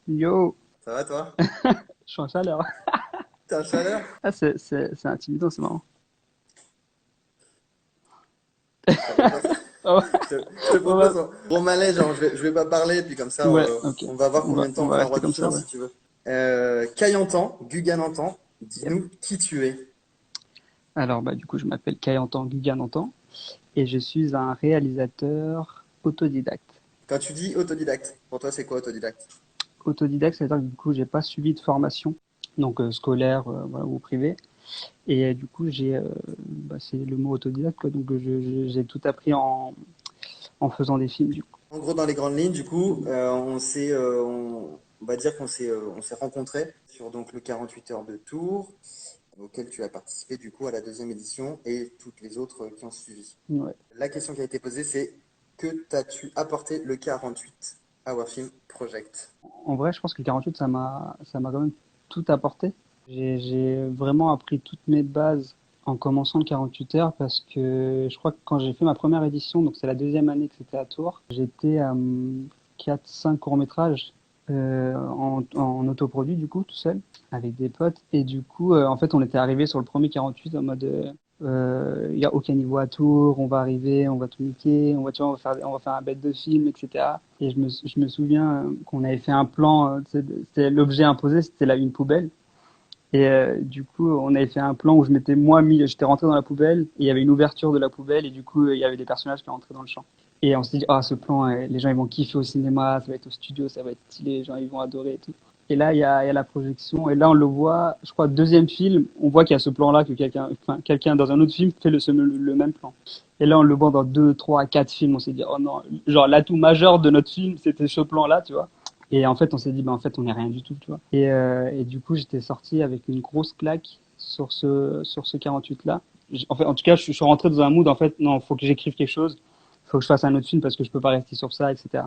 Yo, Ça va toi? je suis en chaleur. T'es en chaleur? Ah, c'est intimidant, c'est marrant. Je savais pas ça. Oh, Je te on va, propose un Romalet, genre je vais pas parler, puis comme ça ouais, ok. on va voir combien de On temps on va fait un rester roi du comme ça, silence ouais. si tu veux. Cayentan, Guganantan, Yep. dis-nous qui tu es. Alors, bah, du coup, je m'appelle Kayantan Guganantan et je suis un réalisateur autodidacte. Quand tu dis autodidacte, pour toi c'est quoi autodidacte? Autodidacte, c'est-à-dire que du coup, j'ai pas suivi de formation, donc scolaire voilà, ou privée. Et du coup, bah, c'est le mot autodidacte, quoi. Donc, j'ai tout appris en faisant des films, du coup. En gros, dans les grandes lignes, du coup, on va dire qu'on s'est rencontrés sur donc le 48 heures de Tours, auquel tu as participé du coup à la deuxième édition et toutes les autres qui ont suivi. Ouais. La question qui a été posée, c'est que t'as-tu apporté le 48 Hour Film Project? En vrai, je pense que 48, ça m'a quand même tout apporté. J'ai vraiment appris toutes mes bases en commençant le 48 heures parce que je crois que quand j'ai fait ma première édition, donc c'est la deuxième année que c'était à Tours, j'étais à 4-5 courts-métrages en autoproduit du coup, tout seul, avec des potes. Et du coup, en fait, on était arrivé sur le premier 48 en mode il y a aucun niveau à Tours, on va arriver, on va tout niquer, on va, tu vois, on va faire un bête de film, etc. Et je me souviens qu'on avait fait un plan, c'était l'objet imposé, c'était là une poubelle. Et du coup, on avait fait un plan où j'étais rentré dans la poubelle, et il y avait une ouverture de la poubelle, et du coup, il y avait des personnages qui rentraient dans le champ. Et on s'est dit, ah, ce plan, les gens ils vont kiffer au cinéma, ça va être au studio, ça va être stylé, les gens ils vont adorer et tout. Et là, il y a la projection, et là, on le voit, je crois, deuxième film, on voit qu'il y a ce plan-là, que quelqu'un dans un autre film fait le même plan. Et là, on le voit dans deux, trois, quatre films, on s'est dit, oh non, genre, l'atout majeur de notre film, c'était ce plan-là, tu vois. Et en fait, on s'est dit, bah, en fait, on n'est rien du tout, tu vois. Et du coup, j'étais sorti avec une grosse claque sur ce 48-là. En tout cas, je suis rentré dans un mood, en fait, non, faut que j'écrive quelque chose, faut que je fasse un autre film parce que je peux pas rester sur ça, etc.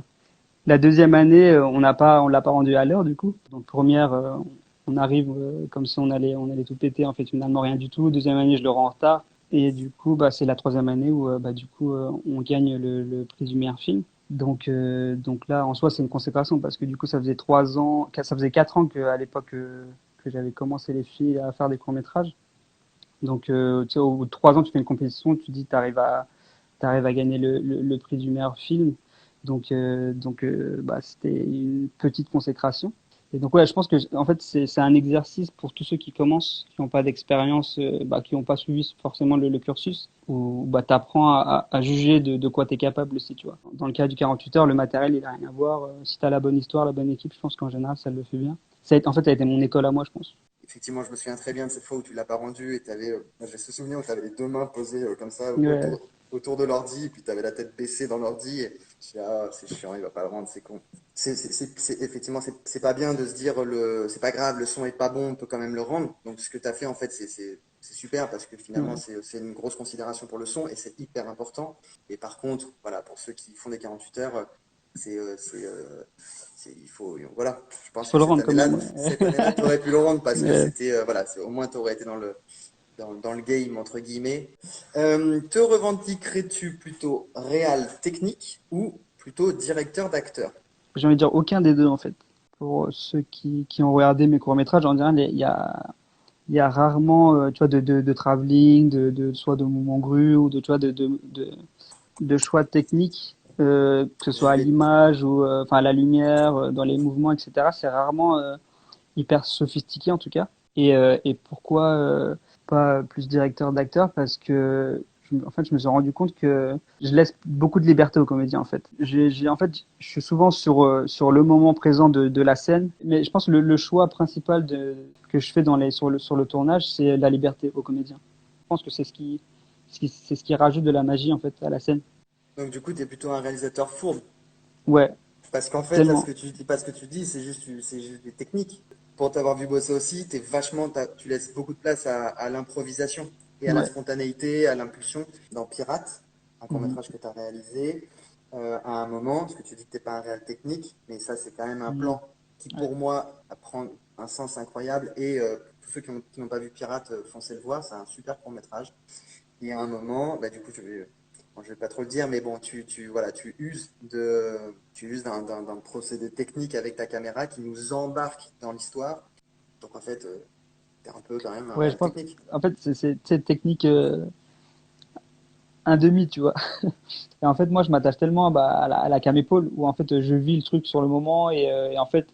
La deuxième année, on l'a pas rendu à l'heure, du coup. Donc, première, on arrive comme si on allait tout péter, en fait, finalement, rien du tout. Deuxième année, je le rends en retard. Et du coup, bah, c'est la troisième année où, bah, du coup, on gagne le prix du meilleur film. Donc là, en soi, c'est une consécration parce que du coup, ça faisait 3 ans, ça faisait 4 ans qu'à l'époque que j'avais commencé les filles à faire des courts-métrages. Donc, tu sais, au bout de 3 ans, tu fais une compétition, tu dis, t'arrives à gagner le prix du meilleur film. Donc, bah, c'était une petite consécration. Et donc, ouais, je pense que, en fait, c'est un exercice pour tous ceux qui commencent, qui n'ont pas d'expérience, bah, qui n'ont pas suivi forcément le cursus, où bah, tu apprends à juger de quoi tu es capable aussi, tu vois. Dans le cas du 48 heures, le matériel, il n'a rien à voir. Si tu as la bonne histoire, la bonne équipe, je pense qu'en général, ça le fait bien. En fait, ça a été mon école à moi, je pense. Effectivement, je me souviens très bien de cette fois où tu l'as pas rendu et moi, j'ai ce souvenir où tu avais les deux mains posées comme ça Ouais, autour de l'ordi, et puis tu avais la tête baissée dans l'ordi. Et je dis, ah, c'est chiant, il va pas le rendre, c'est con. Effectivement, c'est pas bien de se dire, c'est pas grave, le son est pas bon, on peut quand même le rendre. Donc, ce que tu as fait, en fait, c'est super parce que finalement, ouais. c'est une grosse considération pour le son et c'est hyper important. Et par contre, voilà, pour ceux qui font des 48 heures, c'est, euh, c'est, euh, il faut, voilà, je pense Faut que le rendre quand même, cette ouais. année-là, tu aurais pu le rendre parce que Ouais. c'était, voilà, au moins tu aurais été dans le game, entre guillemets. Te revendiquerais-tu plutôt réal technique ou plutôt directeur d'acteur? J'ai envie de dire aucun des deux, en fait. Pour ceux qui ont regardé mes courts-métrages, en général, il y a rarement, tu vois, de travelling, soit de mouvement grue ou tu vois, de choix techniques, que ce soit Je à vais, l'image ou, enfin, à la lumière, dans les mouvements, etc. C'est rarement hyper sophistiqué, en tout cas. Et pourquoi pas plus directeur d'acteur? Parce que en fait, je me suis rendu compte que je laisse beaucoup de liberté aux comédiens. En fait, en fait, je suis souvent sur le moment présent de la scène, mais je pense que le choix principal que je fais sur le tournage, c'est la liberté aux comédiens. Je pense que c'est ce qui rajoute de la magie en fait à la scène. donc du coup, tu es plutôt un réalisateur fourbe. Ouais, Parce qu'en fait, là, tellement. ce que tu dis, c'est juste des techniques. Pour t'avoir vu bosser aussi, tu laisses beaucoup de place à l'improvisation et à la Ouais. spontanéité, à l'impulsion. Dans Pirate, un Mhm. court-métrage que tu as réalisé, à un moment, parce que tu dis que t'es pas un réel technique, mais ça, c'est quand même un Mhm. plan qui, Ouais. pour moi, prend un sens incroyable. Et tous ceux qui n'ont pas vu Pirate, foncez le voir, c'est un super court-métrage. Et à un moment, bah, du coup, bon, je vais pas trop le dire, mais bon, voilà, tu uses d'un procédé technique avec ta caméra qui nous embarque dans l'histoire. Donc en fait, t'es un peu quand même un Ouais, je réel pense. technique. En fait, c'est technique un demi, tu vois. Et en fait, moi, je m'attache tellement bah, à la cam épaule où en fait, je vis le truc sur le moment et en fait,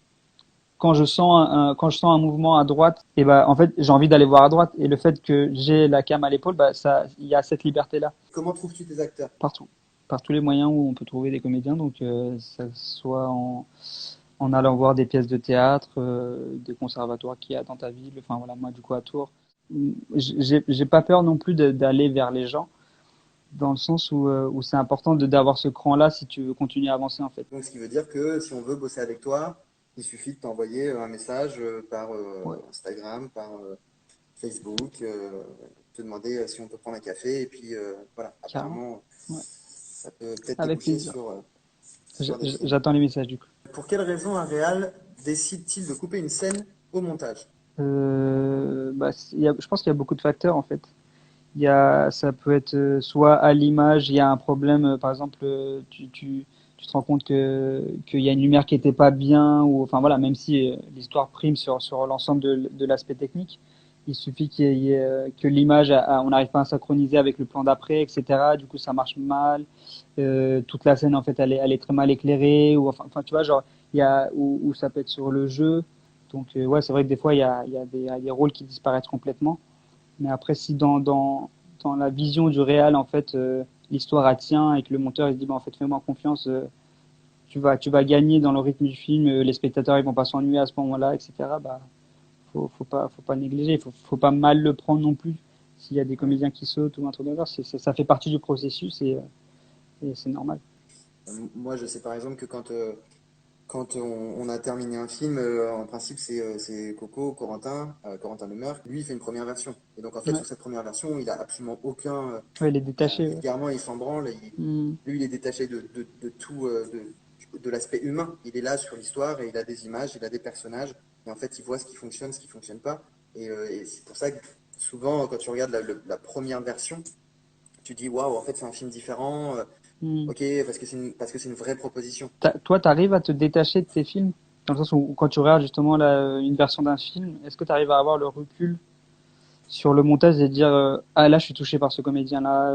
quand je sens un mouvement à droite, et bah en fait, j'ai envie d'aller voir à droite. Et le fait que j'ai la cam à l'épaule, bah ça, il y a cette liberté-là Comment trouves-tu tes acteurs? partout, par tous les moyens où on peut trouver des comédiens. Donc, ça soit en allant voir des pièces de théâtre, des conservatoires qu'il y a dans ta ville. Enfin voilà, moi du coup à Tours, j'ai pas peur non plus d'aller vers les gens, dans le sens où c'est important d'avoir ce cran-là si tu veux continuer à avancer en fait. Donc, ce qui veut dire que si on veut bosser avec toi, il suffit de t'envoyer un message par Ouais, Instagram, par Facebook, te demander si on peut prendre un café. Et puis voilà, carrément. apparemment, Ouais, ça peut peut-être avec déboucher plaisir. sur des films. J'attends les messages du coup. Pour quelle raison un réal décide-t-il de couper une scène au montage? Bah, je pense qu'il y a beaucoup de facteurs en fait. Ça peut être soit à l'image, il y a un problème, par exemple, tu te rends compte qu'il y a une lumière qui était pas bien, ou enfin voilà, même si l'histoire prime sur l'ensemble de l'aspect technique, il suffit que l'image, on n'arrive pas à synchroniser avec le plan d'après, etc. Du coup, ça marche mal. Toute la scène, en fait, elle est très mal éclairée, ou enfin, tu vois, genre, ou ça peut être sur le jeu. Donc, ouais, c'est vrai que des fois, il y a des rôles qui disparaissent complètement. Mais après, si dans la vision du réel, en fait, l'histoire elle tient et que le monteur il se dit, bah, en fait, fais-moi confiance, tu vas gagner dans le rythme du film, les spectateurs ils vont pas s'ennuyer à ce moment-là, etc. Bah, faut pas négliger, faut pas mal le prendre non plus. S'il y a des Ouais. comédiens qui sautent ou un truc de genre, ça fait partie du processus et c'est normal. Moi, je sais par exemple que quand on a terminé un film, en principe, c'est Coco, Corentin Lemerre. Lui, il fait une première version. Et donc, en fait, Ouais, sur cette première version, il a absolument aucun. ouais, il est détaché. Ouais. Vulgairement, il s'en branle. Hmm. Lui, il est détaché de tout, de l'aspect humain. Il est là sur l'histoire et il a des images, il a des personnages. Et en fait, il voit ce qui fonctionne pas. Et c'est pour ça que souvent, quand tu regardes la première version, tu dis waouh, en fait, c'est un film différent. Hmm. Ok, parce que c'est une vraie proposition. Toi, t'arrives à te détacher de tes films, dans le sens où quand tu regardes justement une version d'un film, est-ce que tu arrives à avoir le recul sur le montage et dire ah là je suis touché par ce comédien là,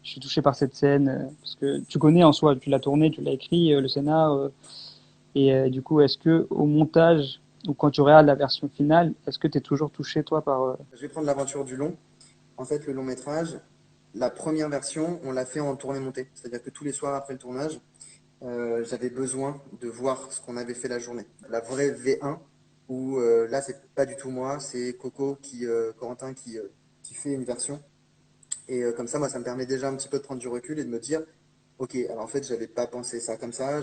je suis touché par cette scène parce que tu connais en soi, tu l'as tourné, tu l'as écrit le scénar du coup est-ce que au montage ou quand tu regardes la version finale, est-ce que tu es toujours touché toi par Je vais prendre l'aventure du long. En fait, le long métrage, la première version, on l'a fait en tournée-montée. C'est-à-dire que tous les soirs après le tournage, j'avais besoin de voir ce qu'on avait fait la journée. La vraie V1, où là, c'est pas du tout moi, c'est Corentin qui fait une version. Et comme ça, moi, ça me permet déjà un petit peu de prendre du recul et de me dire, ok, alors en fait, j'avais pas pensé ça comme ça.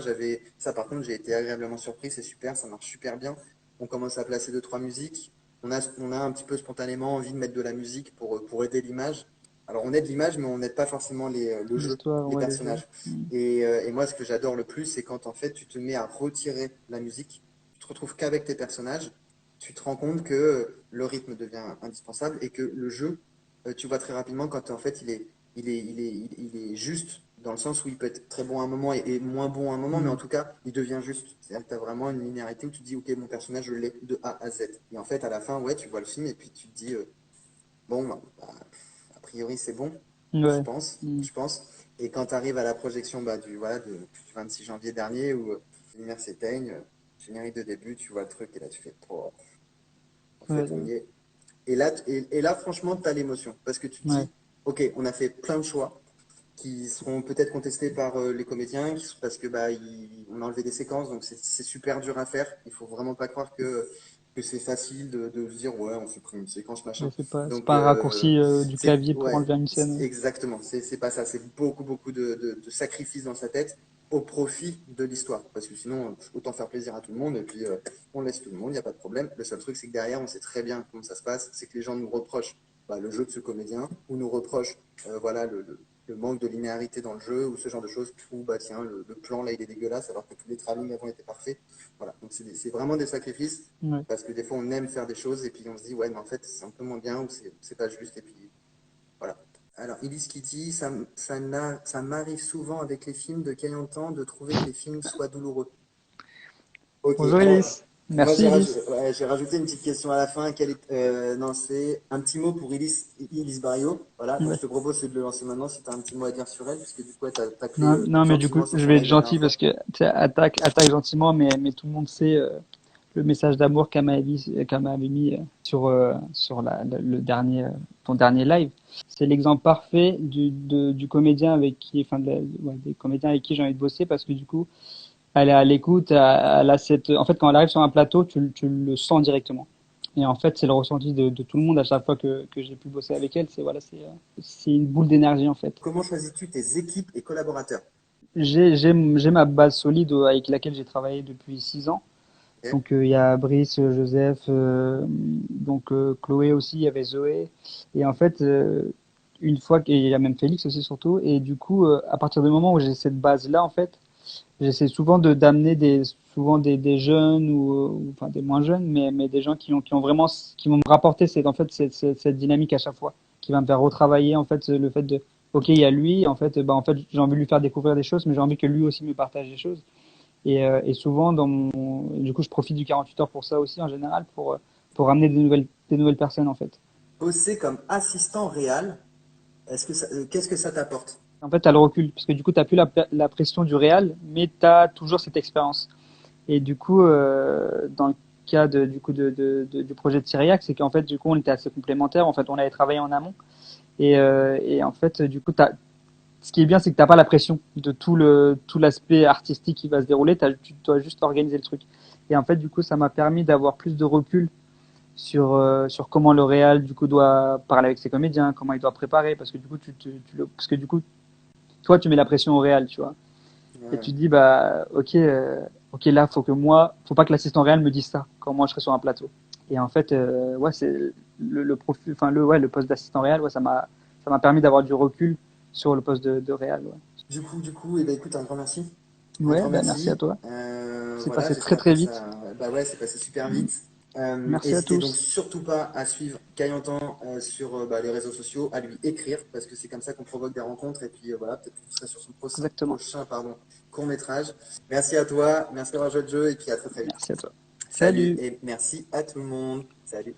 Ça, par contre, j'ai été agréablement surpris, c'est super, ça marche super bien. On commence à placer deux, trois musiques. On a un petit peu spontanément envie de mettre de la musique pour aider l'image. Alors, on aide l'image, mais on n'aide pas forcément le jeu, l'histoire, les ouais, le jeu. personnages. Et moi, ce que j'adore le plus, c'est quand en fait, tu te mets à retirer la musique, tu te retrouves qu'avec tes personnages, tu te rends compte que le rythme devient indispensable et que le jeu, tu vois très rapidement quand en fait il est juste dans le sens où il peut être très bon à un moment et moins bon à un moment, mais en Mm. tout cas, il devient juste. C'est-à-dire que tu as vraiment une linéarité où tu te dis, ok, mon personnage, je l'ai de A à Z. Et en fait, à la fin, ouais, tu vois le film et puis tu te dis, bon, a priori, c'est bon, je Ouais. pense, Mm. je pense. Et quand tu arrives à la projection du 26 janvier dernier où les lumières s'éteignent, générique de début, tu vois le truc et là, tu fais, oh, en Ouais, fait, on y est. Et là, franchement, tu as l'émotion. Parce que tu te ouais. dis, OK, on a fait plein de choix qui seront peut-être contestés par les comédiens, parce que on a enlevé des séquences, donc c'est super dur à faire. Il faut vraiment pas croire que c'est facile de se dire, ouais, on supprime une séquence, Ouais, machin. c'est Donc, pas un raccourci du clavier pour ouais, enlever une scène. exactement. C'est pas ça. C'est beaucoup, beaucoup de sacrifices dans sa tête au profit de l'histoire. Parce que sinon, autant faire plaisir à tout le monde, et puis on laisse tout le monde, il n'y a pas de problème. Le seul truc, c'est que derrière, on sait très bien comment ça se passe, c'est que les gens nous reprochent le jeu de ce comédien, ou nous reprochent voilà, le manque de linéarité dans le jeu, ou ce genre de choses, ou bah tiens, le plan là, il est dégueulasse, alors que tous les travelling avant étaient parfaits. Voilà, donc c'est vraiment des sacrifices, Ouais. parce que des fois, on aime faire des choses, et puis on se dit, ouais, mais en fait, c'est un peu moins bien, ou c'est pas juste, et puis voilà. Alors, Elise qui dit, ça m'arrive souvent avec les films de Cayentan de trouver que les films soient douloureux. Ok, Bonjour alors Elise. moi Merci Elise. ouais, j'ai rajouté une petite question à la fin. Non, c'est un petit mot pour Elise Barrio. Voilà, donc Ouais. je te propose c'est de le lancer maintenant si tu as un petit mot à dire sur elle, puisque du coup, tu as taclé Non, non, mais du coup, gentiment sur je son vais être live la gentil dernière fois. parce que tu sais, attaque gentiment, mais tout le monde sait le message d'amour qu'elle m'avait mis sur le dernier, ton dernier live. C'est l'exemple parfait du comédien avec qui, enfin, ouais, des comédiens avec qui j'ai envie de bosser parce que du coup, elle est à l'écoute, elle a en fait, quand elle arrive sur un plateau, tu le sens directement. Et en fait, c'est le ressenti de tout le monde à chaque fois que j'ai pu bosser avec elle. C'est une boule d'énergie en fait. Comment choisis-tu tes équipes et collaborateurs? J'ai ma base solide avec laquelle j'ai travaillé depuis 6 ans. Ok. Donc il y a Brice, Joseph, Chloé aussi, il y avait Zoé. Et en fait, une fois qu'il y a même Félix aussi surtout. Et du coup, à partir du moment où j'ai cette base-là, en fait, j'essaie souvent d'amener des jeunes enfin des moins jeunes, mais des gens qui ont vraiment, qui vont me rapporter cette dynamique à chaque fois, qui va me faire retravailler en fait le fait de, ok, il y a lui, en fait j'ai envie de lui faire découvrir des choses, mais j'ai envie que lui aussi me partage des choses. Et souvent du coup je profite du 48 heures pour ça aussi en général pour ramener des nouvelles personnes en fait. Bosser comme assistant réel, qu'est-ce que ça t'apporte? En fait, tu as le recul, parce que du coup, tu plus la pression du réal, mais tu as toujours cette expérience. Et du coup, dans le cas du projet de Syriac, c'est qu'en fait, du coup, on était assez complémentaires. En fait, on avait travaillé en amont. Et en fait, du coup, ce qui est bien, c'est que t'as pas la pression de tout l'aspect artistique qui va se dérouler. Tu dois juste organiser le truc. Et en fait, du coup, ça m'a permis d'avoir plus de recul sur comment le réal, du coup, doit parler avec ses comédiens, comment il doit préparer. Parce que du coup, parce que du coup, toi, tu mets la pression au réal, tu vois. Et Ouais. tu te dis, bah, ok, là, faut pas que l'assistant réel me dise ça quand moi je serai sur un plateau. Et en fait, ouais, c'est le profil, enfin le poste d'assistant réel, ouais, ça m'a permis d'avoir du recul sur le poste de réel. Ouais. Eh ben, écoute, un grand merci. Un Ouais, grand bah merci à merci. toi. C'est Voilà, passé très j'espère très que vite. ça. Bah ouais, c'est passé super vite. Merci à N'hésitez donc tous. surtout pas à suivre Cayentan sur bah, les réseaux sociaux, à lui écrire, parce que c'est comme ça qu'on provoque des rencontres. Et puis voilà, peut-être que vous serez sur son Exactement. prochain court-métrage. Merci à toi, merci d'avoir joué le jeu, et puis à très très vite. Merci à toi. Salut Salut. et merci à tout le monde. Salut.